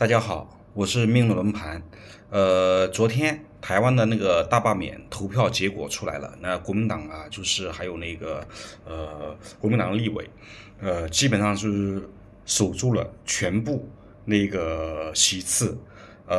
大家好，我是命运轮盘。昨天台湾的那个大罢免投票结果出来了，那国民党啊，就是还有那个国民党立委，基本上是守住了全部那个席次，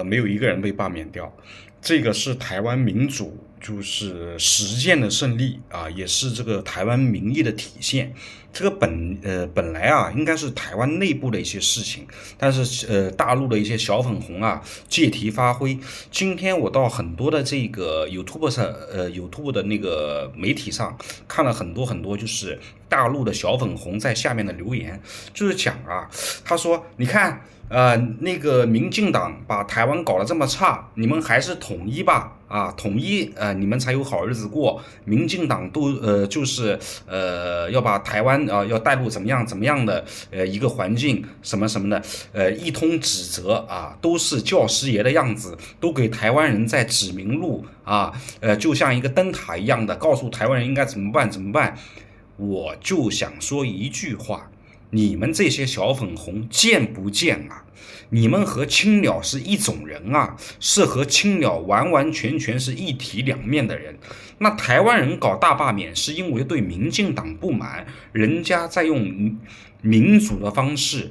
没有一个人被罢免掉。这个是台湾民主就是实践的胜利啊，也是这个台湾民意的体现。这个本来啊应该是台湾内部的一些事情，但是大陆的一些小粉红啊借题发挥。今天我到很多的这个 YouTube 的那个媒体上看了很多就是大陆的小粉红在下面的留言，就是讲啊，他说你看。那个民进党把台湾搞得这么差，你们还是统一吧，统一你们才有好日子过。民进党都就是要把台湾要带入怎么样的一个环境什么什么的，一通指责啊，都是教师爷的样子，都给台湾人在指明路啊，就像一个灯塔一样的告诉台湾人应该怎么办。我就想说一句话。你们这些小粉红贱不贱啊？你们和青鸟是一种人啊，是和青鸟完全是一体两面的人。那台湾人搞大罢免是因为对民进党不满，人家在用民主的方式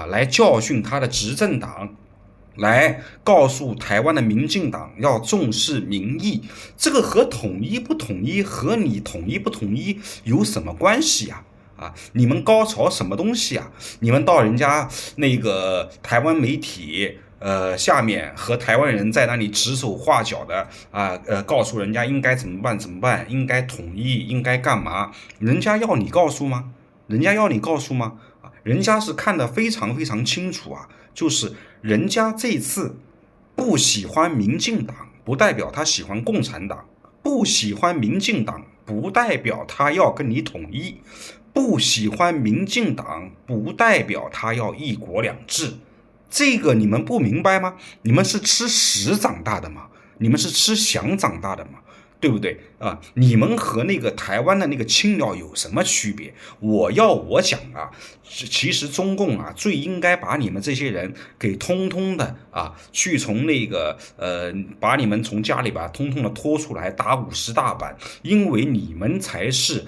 来教训他的执政党。来告诉台湾的民进党要重视民意，这个和统一不统一，和你统一不统一有什么关系啊？你们高潮什么东西啊？你们到人家那个台湾媒体下面和台湾人在那里指手画脚的告诉人家应该怎么办，应该统一，应该干嘛？人家要你告诉吗？人家是看得非常清楚啊，就是人家这次不喜欢民进党，不代表他喜欢共产党；不喜欢民进党，不代表他要跟你统一。不喜欢民进党不代表他要一国两制，这个你们不明白吗？你们是吃屎长大的吗？你们是吃翔长大的吗？对不对啊？你们和那个台湾的那个青鸟有什么区别？我讲啊，其实中共最应该把你们这些人给通通的去从那个把你们从家里通通的拖出来打50大板，因为你们才是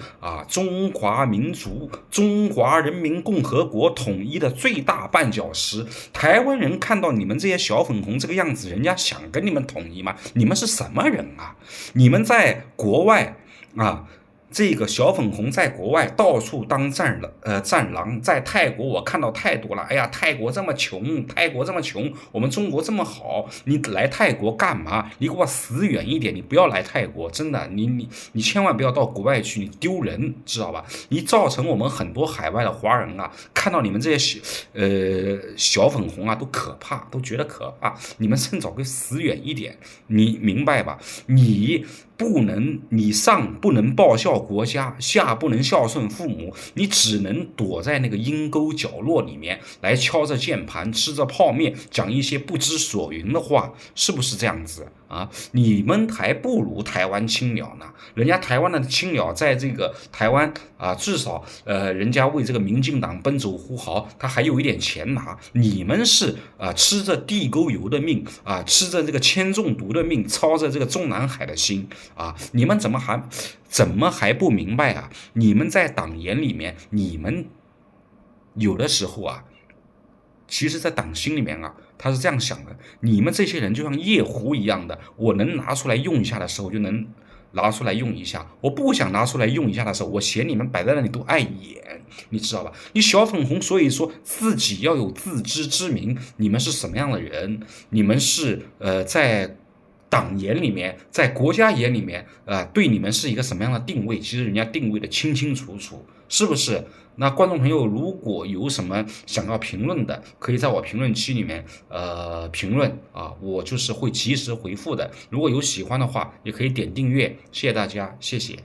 中华民族中华人民共和国统一的最大绊脚石。台湾人看到你们这些小粉红这个样子，人家想跟你们统一吗？你们是什么人啊？你们在国外这个小粉红在国外到处当战狼，在泰国我看到太多了。哎呀，泰国这么穷，我们中国这么好，你来泰国干嘛？你给我死远一点，你不要来泰国，真的，你千万不要到国外去，你丢人，知道吧？你造成我们很多海外的华人看到你们这些小粉红都可怕，都觉得可怕，你们趁早给死远一点，你明白吧？你上不能报效国家，下不能孝顺父母，你只能躲在那个阴沟角落里面来敲着键盘，吃着泡面，讲一些不知所云的话，是不是这样子啊？你们还不如台湾青鸟呢，人家台湾的青鸟在这个台湾至少人家为这个民进党奔走呼号，他还有一点钱拿。你们是吃着地沟油的命吃着这个铅中毒的命，操着这个中南海的心你们怎么还不明白啊？你们在党眼里面，你们有的时候其实在党心里面他是这样想的，你们这些人就像夜壶一样的，我能拿出来用一下的时候就能拿出来用一下，我不想拿出来用一下的时候，我嫌你们摆在那里都碍眼，你知道吧？你小粉红，所以说自己要有自知之明，你们是什么样的人？你们是在党眼里面，在国家眼里面对你们是一个什么样的定位？其实人家定位的清清楚楚，是不是？那观众朋友如果有什么想要评论的，可以在我评论区里面评论我就是会及时回复的。如果有喜欢的话，也可以点订阅，谢谢大家，谢谢。